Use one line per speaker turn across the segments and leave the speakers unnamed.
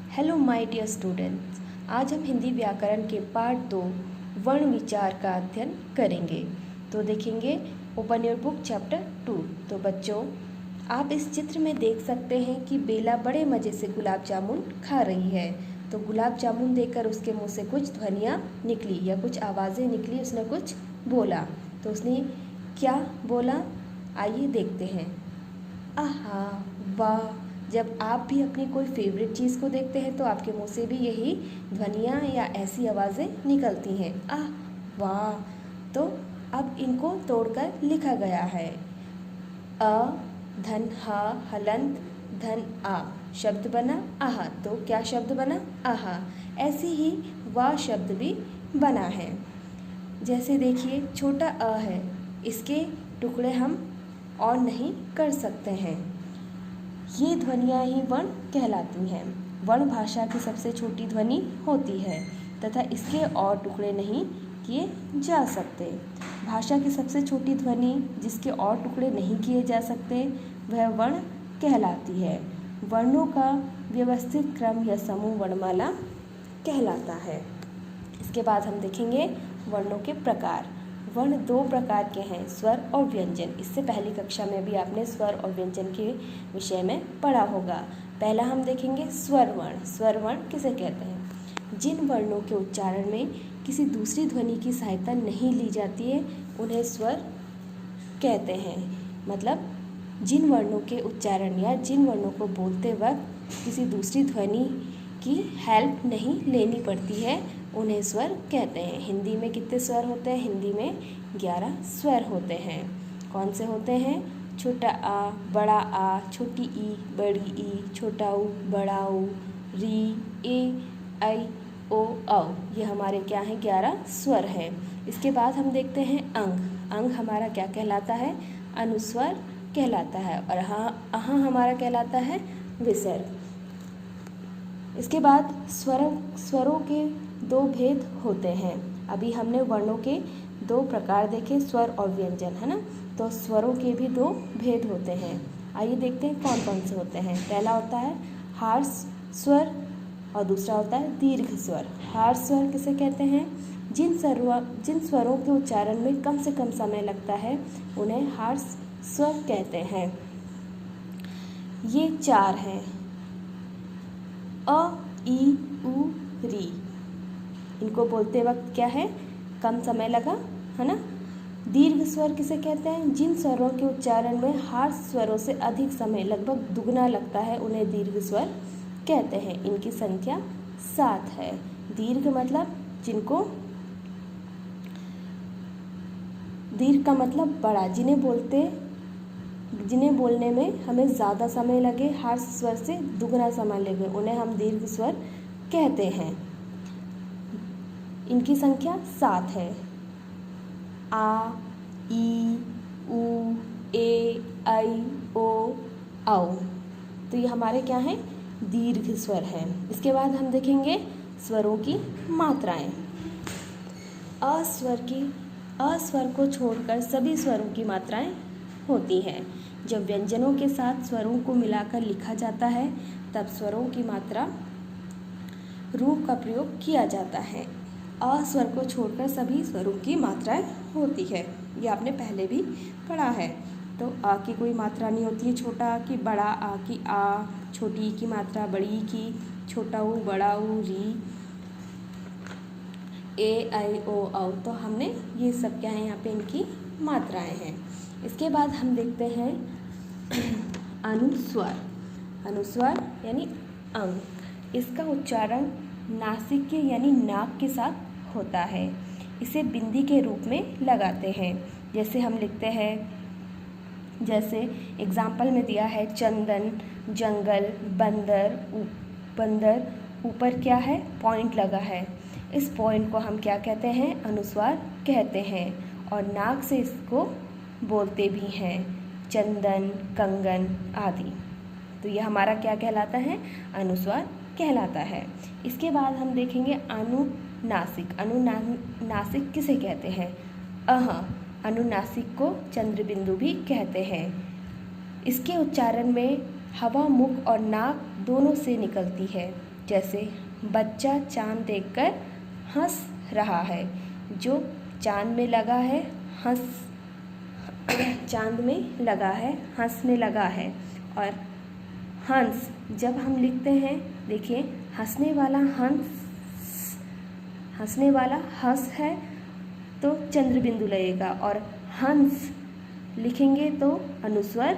Hello my dear students, आज हम हिंदी व्याकरण के पार्ट 2 वर्ण विचार का अध्ययन करेंगे। तो देखेंगे ओपन योर बुक चैप्टर 2। तो बच्चों, आप इस चित्र में देख सकते हैं कि बेला बड़े मज़े से गुलाब जामुन खा रही है। तो गुलाब जामुन देखकर उसके मुंह से कुछ ध्वनियाँ निकली या कुछ आवाज़ें निकली, उसने कुछ बोला। तो उसने क्या बोला, आइए देखते हैं। आहा, वाह। जब आप भी अपनी कोई फेवरेट चीज़ को देखते हैं तो आपके मुंह से भी यही ध्वनियाँ या ऐसी आवाज़ें निकलती हैं, आह वाह। तो अब इनको तोड़कर लिखा गया है। अ धन हा हलंत धन आ शब्द बना आहा। तो क्या शब्द बना, आहा। ऐसे ही वाह शब्द भी बना है। जैसे देखिए, छोटा अ है, इसके टुकड़े हम और नहीं कर सकते हैं। ये ध्वनियाँ ही वर्ण कहलाती हैं। वर्ण भाषा की सबसे छोटी ध्वनि होती है तथा इसके और टुकड़े नहीं किए जा सकते। भाषा की सबसे छोटी ध्वनि जिसके और टुकड़े नहीं किए जा सकते वह वर्ण कहलाती है। वर्णों का व्यवस्थित क्रम या समूह वर्णमाला कहलाता है। इसके बाद हम देखेंगे वर्णों के प्रकार। वर्ण दो प्रकार के हैं, स्वर और व्यंजन। इससे पहली कक्षा में भी आपने स्वर और व्यंजन के विषय में पढ़ा होगा। पहला हम देखेंगे स्वर वर्ण। स्वर वर्ण किसे कहते हैं? जिन वर्णों के उच्चारण में किसी दूसरी ध्वनि की सहायता नहीं ली जाती है उन्हें स्वर कहते हैं। मतलब जिन वर्णों के उच्चारण या जिन वर्णों को बोलते वक्त किसी दूसरी ध्वनि की हेल्प नहीं लेनी पड़ती है उन्हें स्वर कहते हैं। हिंदी में कितने स्वर होते हैं? हिंदी में 11 स्वर होते हैं। कौन से होते हैं? छोटा आ, बड़ा आ, छोटी ई, बड़ी ई, छोटा ऊ, बड़ा ऊ, री, ए, आई, ओ, औ। ये हमारे क्या हैं? 11 स्वर हैं। इसके बाद हम देखते हैं अंग। अंग हमारा क्या कहलाता है? अनुस्वर कहलाता है। और अहा हमारा कहलाता है विसर्ग। इसके बाद स्वरों के दो भेद होते हैं। अभी हमने वर्णों के दो प्रकार देखे, स्वर और व्यंजन, है ना। तो स्वरों के भी दो भेद होते हैं। आइए देखते हैं कौन कौन से होते हैं। पहला होता है हार्श स्वर और दूसरा होता है दीर्घ स्वर। हार्श स्वर किसे कहते हैं? जिन स्वरों के उच्चारण में कम से कम समय लगता है उन्हें हार्श स्वर कहते हैं। ये 4 हैं, अ, ई, उ, री। इनको बोलते वक्त क्या है? कम समय लगा, है ना। दीर्घ स्वर किसे कहते हैं? जिन स्वरों के उच्चारण में हार्श स्वरों से अधिक समय, लगभग दुगना लगता है, उन्हें दीर्घ स्वर कहते हैं। इनकी संख्या 7 है। दीर्घ मतलब जिनको, दीर्घ का मतलब बड़ा, जिन्हें बोलने में हमें ज़्यादा समय लगे, हार्श स्वर से दुगना समय लगे, उन्हें हम दीर्घ स्वर कहते हैं। इनकी संख्या 7 है। आ, ई, उ, ए, आई, ओ, औ। तो ये हमारे क्या हैं? दीर्घ स्वर हैं। इसके बाद हम देखेंगे स्वरों की मात्राएं। अस्वर को छोड़कर सभी स्वरों की मात्राएं होती हैं। जब व्यंजनों के साथ स्वरों को मिलाकर लिखा जाता है तब स्वरों की मात्रा रूप का प्रयोग किया जाता है। अ स्वर को छोड़कर सभी स्वरों की मात्राएं होती है। ये आपने पहले भी पढ़ा है। तो आ की कोई मात्रा नहीं होती है। छोटा आ की, बड़ा आ की आ, छोटी ई की मात्रा, बड़ी ई की, छोटा ऊ, बड़ा ऊ, री, ए, आई, ओ, औ। तो हमने ये सब क्या है यहाँ पे इनकी मात्राएं हैं। इसके बाद हम देखते हैं अनुस्वर। अनुस्वर यानी अंग। इसका उच्चारण नासिक के यानी नाक के साथ होता है। इसे बिंदी के रूप में लगाते हैं। जैसे हम लिखते हैं, जैसे एग्जाम्पल में दिया है चंदन, जंगल, बंदर, ऊपर क्या है? पॉइंट लगा है। इस पॉइंट को हम क्या कहते हैं? अनुस्वार कहते हैं। और नाक से इसको बोलते भी हैं, चंदन, कंगन आदि। तो यह हमारा क्या कहलाता है? अनुस्वार कहलाता है। इसके बाद हम देखेंगे अनुनासिक। अनुनासिक किसे कहते हैं? अनुनासिक को चंद्र बिंदु भी कहते हैं। इसके उच्चारण में हवा मुख और नाक दोनों से निकलती है। जैसे बच्चा चांद देखकर हंस रहा है। जो चांद में लगा है चांद में लगा है, हंसने लगा है। और हंस जब हम लिखते हैं, देखिए हंसने वाला हंस है तो चंद्र बिंदु लगेगा, और हंस लिखेंगे तो अनुस्वर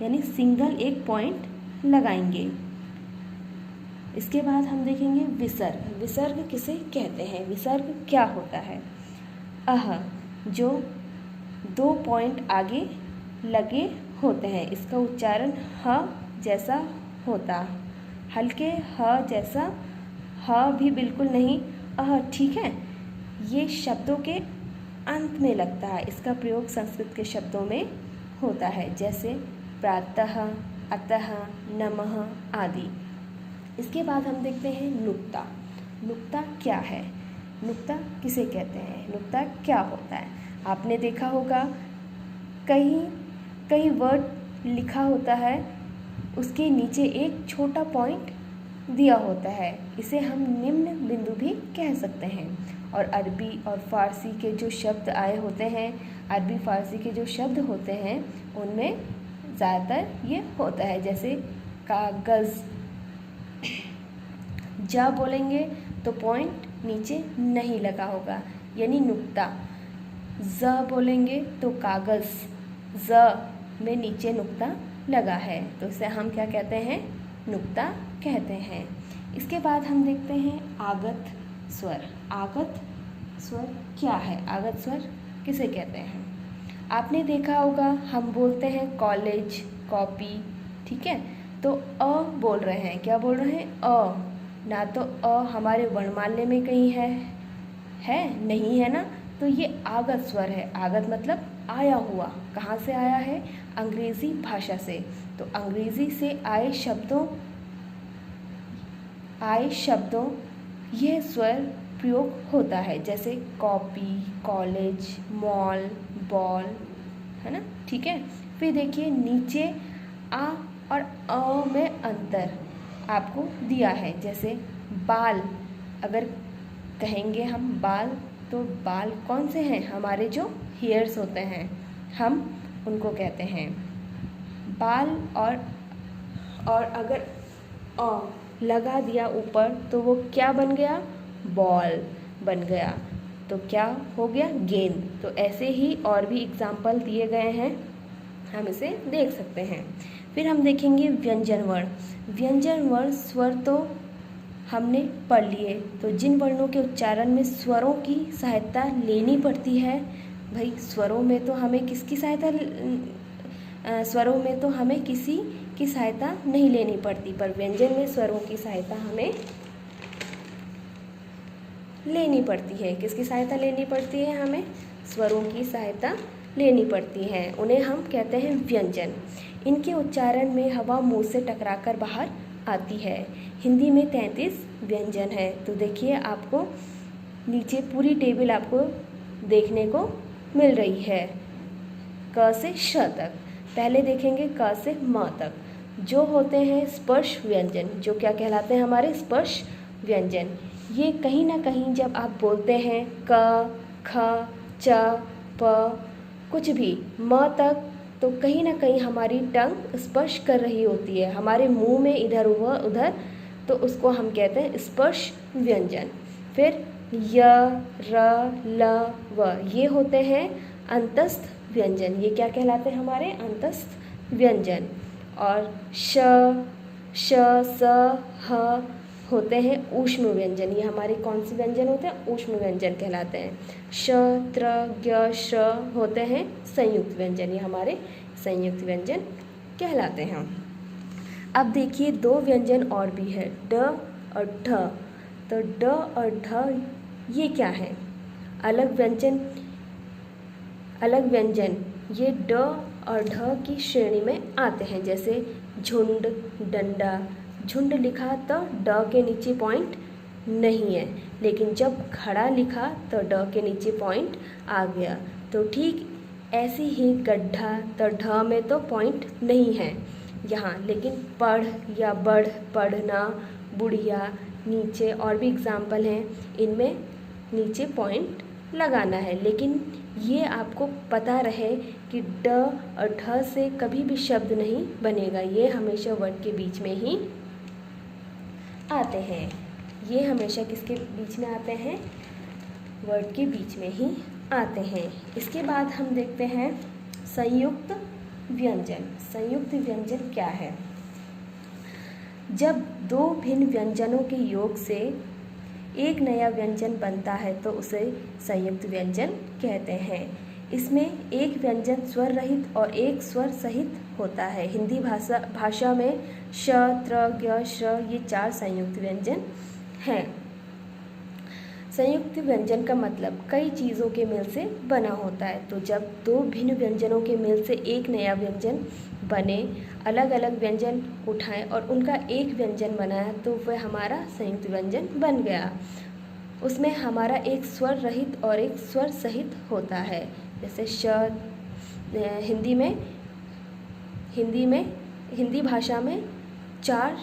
यानी सिंगल एक पॉइंट लगाएंगे। इसके बाद हम देखेंगे विसर्ग। विसर्ग किसे कहते हैं? विसर्ग क्या होता है? जो 2 पॉइंट आगे लगे होते हैं, इसका उच्चारण ह जैसा होता, हल्के ह जैसा, ह भी बिल्कुल नहीं, ठीक है। ये शब्दों के अंत में लगता है। इसका प्रयोग संस्कृत के शब्दों में होता है, जैसे प्रातः, अतः, नमः आदि। इसके बाद हम देखते हैं नुक्ता। नुक्ता क्या है? नुक्ता किसे कहते हैं? नुक्ता क्या होता है? आपने देखा होगा कई वर्ड लिखा होता है, उसके नीचे एक छोटा पॉइंट दिया होता है, इसे हम निम्न बिंदु भी कह सकते हैं। और अरबी और फ़ारसी के जो शब्द आए होते हैं, अरबी फ़ारसी के जो शब्द होते हैं उनमें ज़्यादातर ये होता है, जैसे कागज़। जा बोलेंगे तो पॉइंट नीचे नहीं लगा होगा, यानी नुक्ता। ज बोलेंगे तो कागज़, ज में नीचे नुक्ता लगा है, तो इसे हम क्या कहते हैं? नुक्ता कहते हैं। इसके बाद हम देखते हैं आगत स्वर। आगत स्वर क्या है? आगत स्वर किसे कहते हैं? आपने देखा होगा हम बोलते हैं कॉलेज, कॉपी, ठीक है, तो अ बोल रहे हैं। क्या बोल रहे हैं? अ। ना तो अ हमारे वर्णमाला में कहीं है नहीं है ना, तो ये आगत स्वर है। आगत मतलब आया हुआ। कहाँ से आया है? अंग्रेज़ी भाषा से। तो अंग्रेज़ी से आए शब्दों यह स्वर प्रयोग होता है, जैसे कॉपी, कॉलेज, मॉल, बॉल, है ना, ठीक है। फिर देखिए नीचे आ और अ में अंतर आपको दिया है, जैसे बाल। अगर कहेंगे हम बाल, तो बाल कौन से हैं? हमारे जो हेयर्स होते हैं, हम उनको कहते हैं बाल। और अगर अ लगा दिया ऊपर तो वो क्या बन गया? बॉल बन गया। तो क्या हो गया? गेंद। तो ऐसे ही और भी एग्जाम्पल दिए गए हैं, हम इसे देख सकते हैं। फिर हम देखेंगे व्यंजन वर्ण। व्यंजन वर्ण स्वर तो हमने पढ़ लिए, तो जिन वर्णों के उच्चारण में स्वरों की सहायता लेनी पड़ती है, भाई स्वरों में तो हमें किसी की सहायता नहीं लेनी पड़ती, पर व्यंजन में स्वरों की सहायता हमें लेनी पड़ती है। किसकी सहायता लेनी पड़ती है? हमें स्वरों की सहायता लेनी पड़ती है। उन्हें हम कहते हैं व्यंजन। इनके उच्चारण में हवा मुंह से टकराकर बाहर आती है। हिंदी में 33 व्यंजन है। तो देखिए आपको नीचे पूरी टेबल आपको देखने को मिल रही है, क से श तक। पहले देखेंगे क से म तक, जो होते हैं स्पर्श व्यंजन, जो क्या कहलाते हैं? हमारे स्पर्श व्यंजन। ये कहीं ना कहीं जब आप बोलते हैं क, ख, च, प, कुछ भी म तक, तो कहीं ना कहीं हमारी टंग स्पर्श कर रही होती है, हमारे मुंह में इधर उधर, तो उसको हम कहते हैं स्पर्श व्यंजन। फिर य, र, ल, व, ये होते हैं अंतस्थ व्यंजन। ये क्या कहलाते हैं? हमारे अंतस्थ व्यंजन। और श, स, ह होते हैं ऊष्म व्यंजन। ये हमारे कौन से व्यंजन होते हैं? ऊष्म व्यंजन कहलाते हैं। श, त्र, ज्ञ, श होते हैं संयुक्त व्यंजन। ये हमारे संयुक्त व्यंजन कहलाते हैं। अब देखिए 2 व्यंजन और भी है, ड और ढ। तो ड और ढ ये क्या है? अलग व्यंजन ये ड और ढ की श्रेणी में आते हैं, जैसे झुंड, डंडा। झुंड लिखा तो ड के नीचे पॉइंट नहीं है, लेकिन जब खड़ा लिखा तो ड के नीचे पॉइंट आ गया। तो ठीक ऐसे ही गड्ढा, तो ढ में तो पॉइंट नहीं है यहाँ, लेकिन पढ़ या बढ़, पढ़ना, बुढ़िया, नीचे और भी एग्जाम्पल हैं, इनमें नीचे पॉइंट लगाना है। लेकिन ये आपको पता रहे कि ड और ढ से कभी भी शब्द नहीं बनेगा, ये हमेशा वर्ड के बीच में ही आते हैं। ये हमेशा किसके बीच में आते हैं? वर्ड के बीच में ही आते हैं। इसके बाद हम देखते हैं संयुक्त व्यंजन। संयुक्त व्यंजन क्या है? जब दो भिन्न व्यंजनों के योग से एक नया व्यंजन बनता है तो उसे संयुक्त व्यंजन कहते हैं। इसमें एक व्यंजन स्वर रहित और एक स्वर सहित होता है। हिंदी भाषा में श, त्र, ज्ञ, श्र ये 4 संयुक्त व्यंजन हैं। संयुक्त व्यंजन का मतलब कई चीज़ों के मेल से बना होता है। तो जब दो भिन्न व्यंजनों के मेल से एक नया व्यंजन बने, अलग अलग व्यंजन उठाएं और उनका एक व्यंजन बनाया तो वह हमारा संयुक्त व्यंजन बन गया। उसमें हमारा एक स्वर रहित और एक स्वर सहित होता है। जैसे श, हिंदी भाषा में 4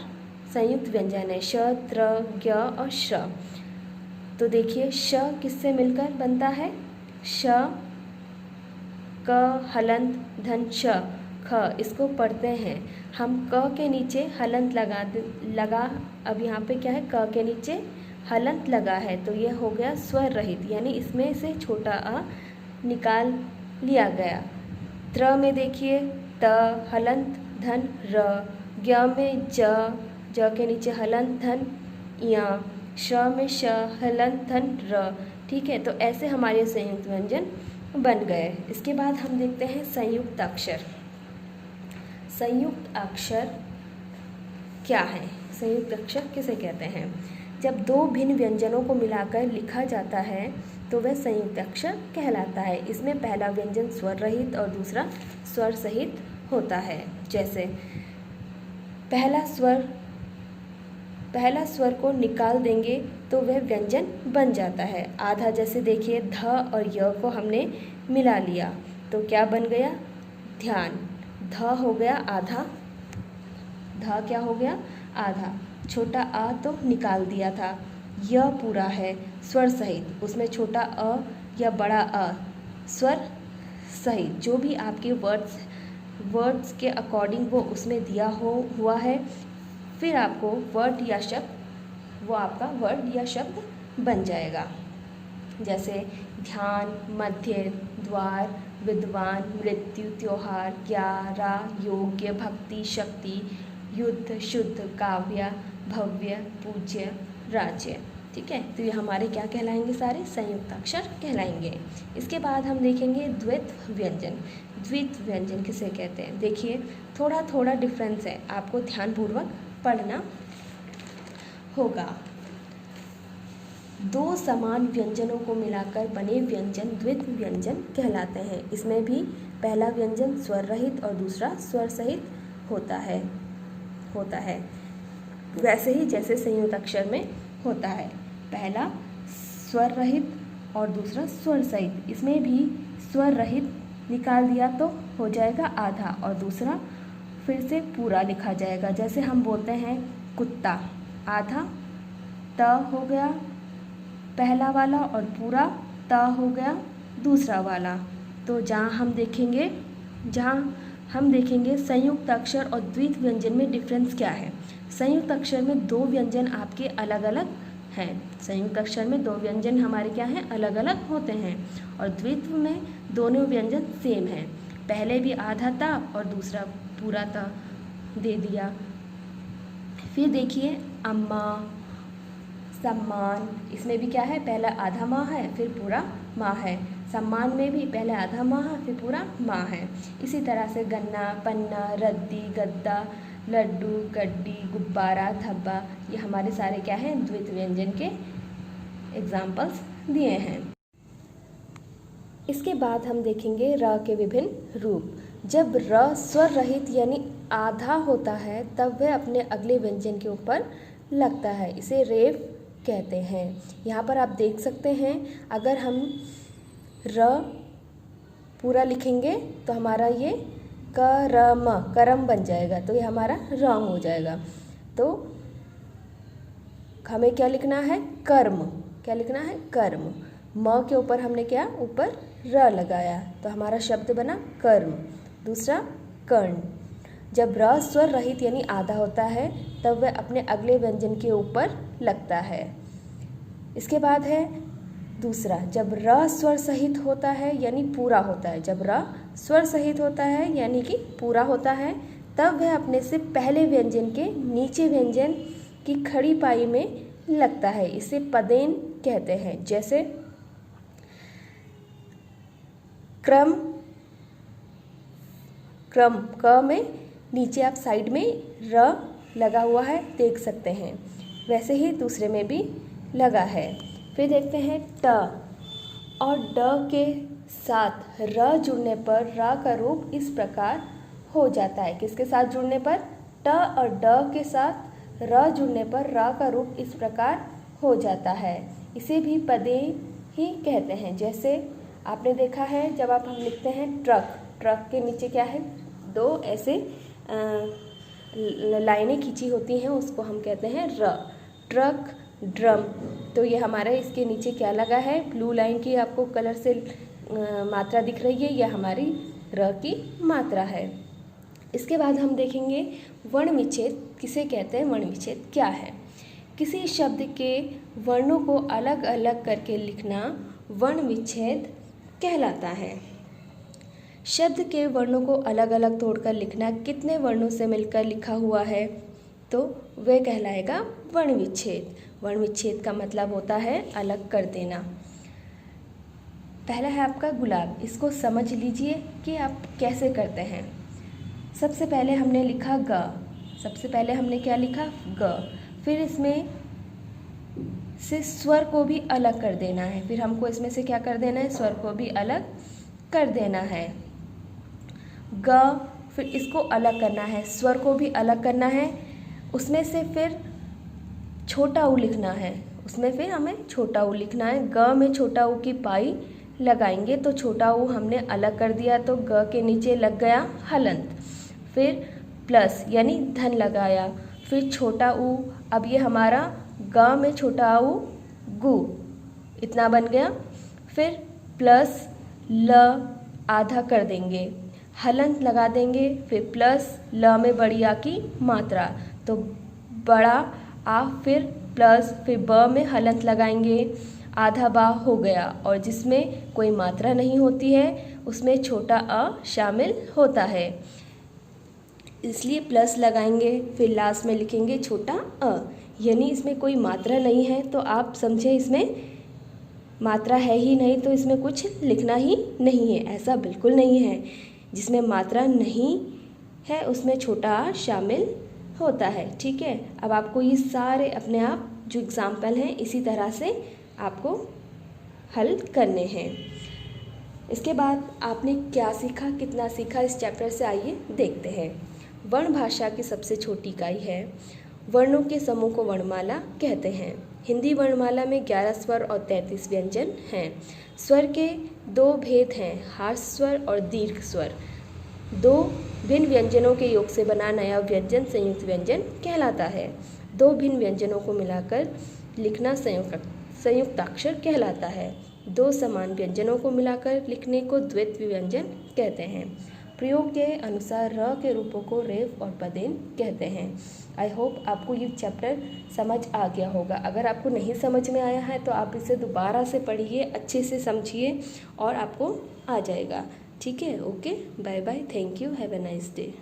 संयुक्त व्यंजन है, श, त्र, ज्ञ और श्र। तो देखिए श किससे मिलकर बनता है? श, क, हलंत, धन, श, ख। इसको पढ़ते हैं हम। क के नीचे हलंत लगा अब यहाँ पे क्या है? क के नीचे हलंत लगा है तो ये हो गया स्वर रहित, यानी इसमें से छोटा अ निकाल लिया गया। त्र में देखिए त, हलंत, धन, र। ज्ञ में ज के नीचे हलंत, धन, य। श में श, हलंत, धन, र। ठीक है, तो ऐसे हमारे संयुक्त व्यंजन बन गए। इसके बाद हम देखते हैं संयुक्त अक्षर। संयुक्त अक्षर क्या है? संयुक्त अक्षर किसे कहते हैं? जब दो भिन्न व्यंजनों को मिलाकर लिखा जाता है तो वह संयुक्त अक्षर कहलाता है। इसमें पहला व्यंजन स्वर रहित और दूसरा स्वर सहित होता है। जैसे पहला स्वर को निकाल देंगे तो वह व्यंजन बन जाता है। आधा, जैसे देखिए ध और य को हमने मिला लिया तो क्या बन गया? ध्यान। ध हो गया आधा, ध क्या हो गया? आधा। छोटा आ तो निकाल दिया था। य पूरा है स्वर सहित, उसमें छोटा अ या बड़ा अ स्वर सहित, जो भी आपके वर्ड्स के अकॉर्डिंग वो उसमें दिया हुआ है। फिर आपको वर्ड या शब्द, वो आपका वर्ड या शब्द बन जाएगा। जैसे ध्यान, मध्य, द्वार, विद्वान, मृत्यु, त्योहार, ग्यारह, योग्य, भक्ति, शक्ति, युद्ध, शुद्ध, काव्य, भव्य, पूज्य, राज्य। ठीक है, तो ये हमारे क्या कहलाएंगे? सारे संयुक्त अक्षर कहलाएंगे। इसके बाद हम देखेंगे द्वित्व व्यंजन। द्वित्व व्यंजन किसे कहते हैं? देखिए थोड़ा थोड़ा डिफरेंस है, आपको ध्यानपूर्वक पढ़ना होगा। दो समान व्यंजनों को मिलाकर बने व्यंजन द्वित्व व्यंजन कहलाते हैं। इसमें भी पहला व्यंजन स्वर रहित और दूसरा स्वर सहित होता है वैसे ही जैसे संयुक्त अक्षर में होता है। पहला स्वर रहित और दूसरा स्वर सहित। इसमें भी स्वर रहित निकाल दिया तो हो जाएगा आधा और दूसरा फिर से पूरा लिखा जाएगा। जैसे हम बोलते हैं कुत्ता, आधा त हो गया पहला वाला और पूरा त हो गया दूसरा वाला। तो जहाँ हम देखेंगे संयुक्त अक्षर और द्वित्व व्यंजन में डिफरेंस क्या है। संयुक्त अक्षर में दो व्यंजन आपके अलग अलग हैं। संयुक्त अक्षर में दो व्यंजन हमारे क्या हैं? अलग अलग होते हैं। और द्वित्व में दोनों व्यंजन सेम हैं। पहले भी आधा था और दूसरा पूरा था दे दिया। फिर देखिए अम्मा, सम्मान, इसमें भी क्या है? पहला आधा माँ है फिर पूरा माँ है। सम्मान में भी पहले आधा माँ है फिर पूरा माँ है। इसी तरह से गन्ना, पन्ना, रद्दी, गद्दा, लड्डू, गड्डी, गुब्बारा, धब्बा, ये हमारे सारे क्या हैं? द्वित्व व्यंजन के एग्जाम्पल्स दिए हैं। इसके बाद हम देखेंगे र के विभिन्न रूप। जब र स्वर रहित यानी आधा होता है तब वह अपने अगले व्यंजन के ऊपर लगता है, इसे रेफ कहते हैं। यहाँ पर आप देख सकते हैं अगर हम र पूरा लिखेंगे तो हमारा ये करम बन जाएगा, तो ये हमारा रम हो जाएगा। तो हमें क्या लिखना है, कर्म। क्या लिखना है, कर्म। म के ऊपर हमने क्या, ऊपर र लगाया, तो हमारा शब्द बना कर्म। दूसरा कर्ण। जब र स्वर रहित यानी आधा होता है तब वह अपने अगले व्यंजन के ऊपर लगता है। इसके बाद है दूसरा, जब र स्वर सहित होता है यानी पूरा होता है। जब र स्वर सहित होता है यानी कि पूरा होता है तब वह अपने से पहले व्यंजन के नीचे व्यंजन की खड़ी पाई में लगता है। इसे पदेन कहते हैं। जैसे क्रम, क्रम, क में नीचे आप साइड में र लगा हुआ है, देख सकते हैं। वैसे ही दूसरे में भी लगा है। फिर देखते हैं ट और ड के साथ र जुड़ने पर र का रूप इस प्रकार हो जाता है। किसके साथ जुड़ने पर, ट और ड के साथ र जुड़ने पर र का रूप इस प्रकार हो जाता है। इसे भी पदे ही कहते हैं। जैसे आपने देखा है जब हम लिखते हैं ट्रक, ट्रक के नीचे क्या है, दो ऐसे लाइनें खींची होती हैं, उसको हम कहते हैं र। ट्रक, ड्रम, तो ये हमारे इसके नीचे क्या लगा है, ब्लू लाइन की आपको कलर से मात्रा दिख रही है, यह हमारी र की मात्रा है। इसके बाद हम देखेंगे वर्ण विच्छेद किसे कहते हैं। वर्ण विच्छेद क्या है, किसी शब्द के वर्णों को अलग अलग करके लिखना वर्ण विच्छेद कहलाता है। शब्द के वर्णों को अलग अलग तोड़कर लिखना कितने वर्णों से मिलकर लिखा हुआ है, तो वह कहलाएगा वर्ण विच्छेद। वर्ण विच्छेद का मतलब होता है अलग कर देना। पहला है आपका गुलाब, इसको समझ लीजिए कि आप कैसे करते हैं। सबसे पहले हमने लिखा ग, सबसे पहले हमने क्या लिखा, ग। फिर इसमें से स्वर को भी अलग कर देना है। फिर हमको इसमें से क्या कर देना है, स्वर को भी अलग कर देना है। ग, फिर इसको अलग करना है, स्वर को भी अलग करना है। उसमें से फिर छोटा ऊ लिखना है, उसमें फिर हमें छोटा ऊ लिखना है। ग में छोटा ऊ की पाई लगाएंगे तो छोटा ऊ हमने अलग कर दिया, तो ग के नीचे लग गया हलंत। फिर प्लस यानी धन लगाया, फिर छोटा ऊ, अब ये हमारा ग में छोटा ऊ गु, इतना बन गया। फिर प्लस ल आधा कर देंगे, हलंत लगा देंगे, फिर प्लस ल में बड़ी आ की मात्रा, तो बड़ा आ, फिर प्लस, फिर ब में हलंत लगाएंगे, आधा बा हो गया। और जिसमें कोई मात्रा नहीं होती है उसमें छोटा अ शामिल होता है, इसलिए प्लस लगाएंगे। फिर लास्ट में लिखेंगे छोटा अ, यानी इसमें कोई मात्रा नहीं है, तो आप समझे इसमें मात्रा है ही नहीं तो इसमें कुछ लिखना ही नहीं है। ऐसा बिल्कुल नहीं है, जिसमें मात्रा नहीं है उसमें छोटा आ शामिल होता है। ठीक है, अब आपको ये सारे अपने आप जो एग्जाम्पल हैं इसी तरह से आपको हल करने हैं। इसके बाद आपने क्या सीखा, कितना सीखा, इस चैप्टर से आइए देखते हैं। वर्ण भाषा की सबसे छोटी इकाई है। वर्णों के समूह को वर्णमाला कहते हैं। हिंदी वर्णमाला में 11 स्वर और 33 व्यंजन हैं। स्वर के दो भेद हैं, हार्श स्वर और दीर्घ स्वर। दो भिन्न व्यंजनों के योग से बना नया व्यंजन संयुक्त व्यंजन कहलाता है। दो भिन्न व्यंजनों को मिलाकर लिखना संयुक्ताक्षर कहलाता है। दो समान व्यंजनों को मिलाकर लिखने को द्वैत व्यंजन कहते हैं। प्रयोग के अनुसार र के रूपों को रेफ और पदेन कहते हैं। आई होप आपको ये चैप्टर समझ आ गया होगा। अगर आपको नहीं समझ में आया है तो आप इसे दोबारा से पढ़िए, अच्छे से समझिए और आपको आ जाएगा। ठीक है, okay, bye bye, thank you, have a nice day.